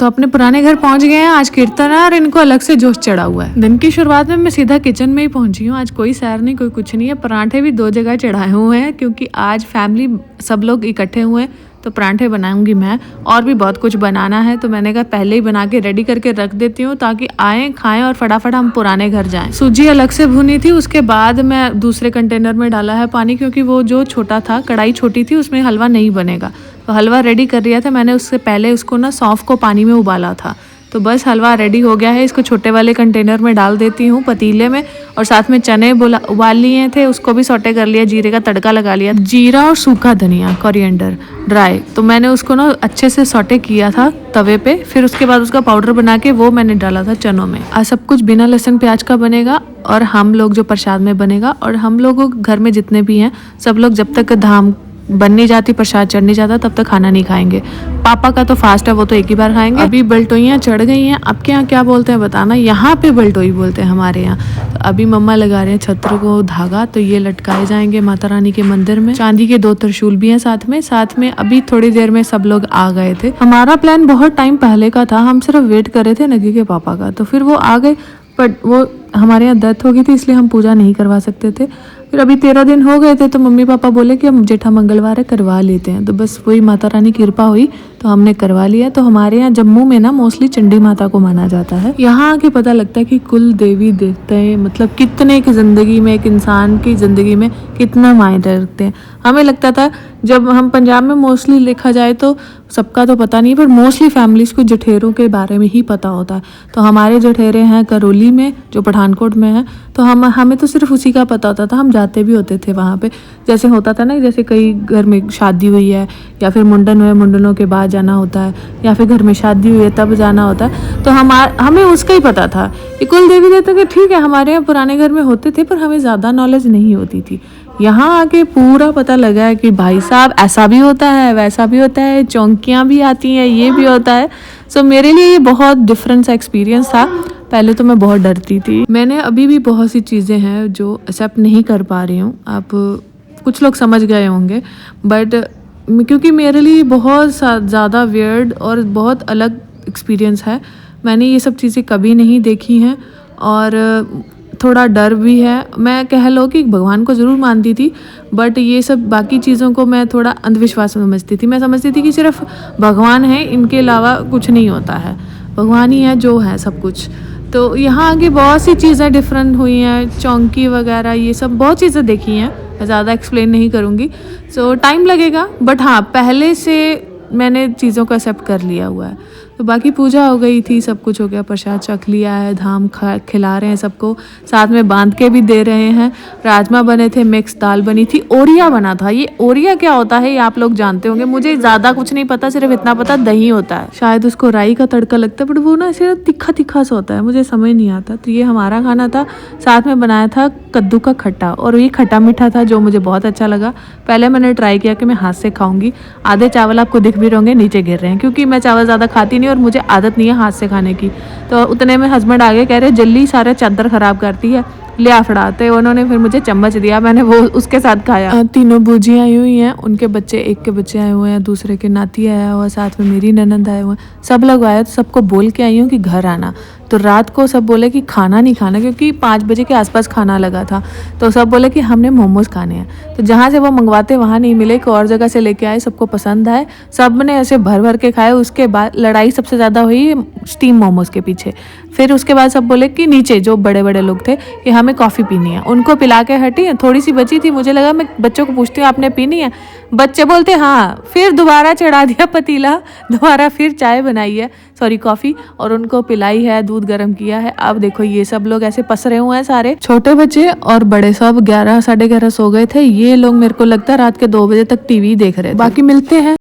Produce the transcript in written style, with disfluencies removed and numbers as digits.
तो अपने पुराने घर पहुंच गए हैं। आज कीर्तन है और इनको अलग से जोश चढ़ा हुआ है। दिन की शुरुआत में मैं सीधा किचन में ही पहुंची हूँ। आज कोई सैर नहीं, कोई कुछ नहीं है। पराठे भी 2 जगह चढ़ाए हुए हैं क्योंकि आज फैमिली सब लोग इकट्ठे हुए हैं, तो पराठे बनाऊंगी मैं। और भी बहुत कुछ बनाना है, तो मैंने कहा पहले ही बना के रेडी करके रख देती हूँ ताकि आएँ, खाएं और फटाफट हम पुराने घर जाएं। सूजी अलग से भुनी थी, उसके बाद मैं दूसरे कंटेनर में डाला है पानी, क्योंकि वो जो छोटा था, कढ़ाई छोटी थी, उसमें हलवा नहीं बनेगा। तो हलवा रेडी कर लिया था मैंने। उससे पहले उसको ना सौंफ को पानी में उबाला था। तो बस हलवा रेडी हो गया है। इसको छोटे वाले कंटेनर में डाल देती हूँ पतीले में। और साथ में चने उबाल लिए थे, उसको भी सौटे कर लिया, जीरे का तड़का लगा लिया, जीरा और सूखा धनिया, कोरिएंडर ड्राई। तो मैंने उसको ना अच्छे से सौटे किया था तवे पे। फिर उसके बाद उसका पाउडर बना के वो मैंने डाला था चनों में। आज सब कुछ बिना लहसुन प्याज का बनेगा और हम लोग जो प्रसाद में बनेगा। और हम लोग घर में जितने भी हैं सब लोग जब तक धाम बन नहीं जाती, प्रसाद चढ़ नहीं जाता, तब तक खाना नहीं खाएंगे। पापा का तो फास्ट है, वो तो एक ही बार खाएंगे। अभी बलटोइयाँ चढ़ गई हैं। आपके यहाँ क्या बोलते हैं बताना। यहाँ पे बलटोई बोलते हैं हमारे यहाँ। तो अभी मम्मा लगा रहे हैं छत्र को धागा, तो ये लटकाए जाएंगे माता रानी के मंदिर में। चांदी के 2 त्रिशूल भी हैं साथ में। अभी थोड़ी देर में सब लोग आ गए थे। हमारा प्लान बहुत टाइम पहले का था, हम सिर्फ वेट कर रहे थे नगी के पापा का। तो फिर वो आ गए, बट वो हमारे यहाँ डेथ हो गई थी, इसलिए हम पूजा नहीं करवा सकते थे। फिर अभी 13 दिन हो गए थे, तो मम्मी पापा बोले कि हम जेठा मंगलवार है, करवा लेते हैं। तो बस वही माता रानी की कृपा हुई तो हमने करवा लिया। तो हमारे यहाँ जम्मू में ना मोस्टली चंडी माता को माना जाता है। यहाँ आके पता लगता है कि कुल देवी देवते मतलब कितने की ज़िंदगी में, एक इंसान की ज़िंदगी में कितना मायने रखते हैं। हमें लगता था जब हम पंजाब में मोस्टली लिखा जाए तो सबका तो पता नहीं, पर मोस्टली फैमिलीज़ को जठेरों के बारे में ही पता होता है। तो हमारे जठेरे हैं करौली में, जो पठानकोट में है। तो हमें तो सिर्फ उसी का पता होता था। हम जाते भी होते थे वहाँ पे। जैसे होता था ना, जैसे कई घर में शादी हुई है या फिर मुंडन हुए, मुंडनों के बाद जाना होता है, या फिर घर में शादी हुई है तब जाना होता है। तो हमें उसका ही पता था कि कुल देवी देवता के ठीक है हमारे यहाँ पुराने घर में होते थे, पर हमें ज़्यादा नॉलेज नहीं होती थी। यहाँ आके पूरा पता लगा है कि भाई साहब ऐसा भी होता है, वैसा भी होता है, चौंकियाँ भी आती हैं, ये भी होता है। सो मेरे लिए ये बहुत डिफरेंट सा एक्सपीरियंस था। पहले तो मैं बहुत डरती थी। मैंने अभी भी बहुत सी चीज़ें हैं जो एक्सेप्ट नहीं कर पा रही हूँ। आप कुछ लोग समझ गए होंगे, बट क्योंकि मेरे लिए बहुत ज़्यादा वियर्ड और बहुत अलग एक्सपीरियंस है। मैंने ये सब चीज़ें कभी नहीं देखी हैं और थोड़ा डर भी है। मैं कह लो कि भगवान को ज़रूर मानती थी, बट ये सब बाकी चीज़ों को मैं थोड़ा अंधविश्वास समझती थी। मैं समझती थी कि सिर्फ भगवान है, इनके अलावा कुछ नहीं होता है, भगवान ही है जो है सब कुछ। तो यहाँ आगे बहुत सी चीज़ें डिफरेंट हुई हैं, चौंकी वगैरह, ये सब बहुत चीज़ें देखी हैं। मैं ज़्यादा एक्सप्लेन नहीं करूँगी, सो टाइम लगेगा। बट हाँ, पहले से मैंने चीज़ों को एक्सेप्ट कर लिया हुआ है। तो बाकी पूजा हो गई थी, सब कुछ हो गया, प्रसाद चख लिया है, धाम खिला रहे हैं सबको, साथ में बांध के भी दे रहे हैं। राजमा बने थे, मिक्स दाल बनी थी, ओरिया बना था। ये ओरिया क्या होता है ये आप लोग जानते होंगे, मुझे ज़्यादा कुछ नहीं पता, सिर्फ इतना पता दही होता है, शायद उसको राई का तड़का लगता है, बट वो ना ऐसे तीखा तीखा सा होता है, मुझे समझ नहीं आता। तो ये हमारा खाना था। साथ में बनाया था कद्दू का खट्टा, और ये खट्टा मीठा था जो मुझे बहुत अच्छा लगा। पहले मैंने ट्राई किया कि मैं हाथ से खाऊंगी। आधे चावल आपको दिख भी रहेंगे नीचे गिर रहे हैं, क्योंकि मैं चावल ज़्यादा खाती नहीं और मुझे आदत नहीं है हाथ से खाने की। तो उतने में हस्बैंड आगे कह रहे जल्दी सारा चादर ख़राब करती है, ले आ फड़ाते। उन्होंने फिर मुझे चम्मच दिया, मैंने वो उसके साथ खाया। तीनों बूजियाँ आई हुई हैं, उनके बच्चे, एक के बच्चे आए हुए हैं, दूसरे के नाती आया हुआ, साथ में मेरी ननंद आए हुए हैं, सब लोग आए। तो सबको बोल के आई हूँ कि घर आना। तो रात को सब बोले कि खाना नहीं खाना, क्योंकि 5 बजे के आसपास खाना लगा था। तो सब बोले कि हमने मोमोज़ खाने हैं। तो जहाँ से वो मंगवाते वहाँ नहीं मिले, एक और जगह से लेके आए, सबको पसंद आए, सब ने ऐसे भर भर के खाए। उसके बाद लड़ाई सबसे ज़्यादा हुई स्टीम मोमोज़ के पीछे। फिर उसके बाद सब बोले कि नीचे जो बड़े बड़े लोग थे कि हमें कॉफ़ी पीनी है, उनको पिला के हटी। थोड़ी सी बची थी, मुझे लगा मैं बच्चों को पूछती हूँ आपने पीनी है, बच्चे बोलते हाँ। फिर दोबारा चढ़ा दिया पतीला, दोबारा फिर चाय बनाई है, सॉरी कॉफ़ी, और उनको पिलाई है, दूध गर्म किया है। अब देखो ये सब लोग ऐसे पसरे हुए हैं, सारे छोटे बच्चे और बड़े सब 11 साढ़े 11 सो गए थे। ये लोग मेरे को लगता है रात के 2 बजे तक टीवी देख रहे थे। बाकी मिलते हैं।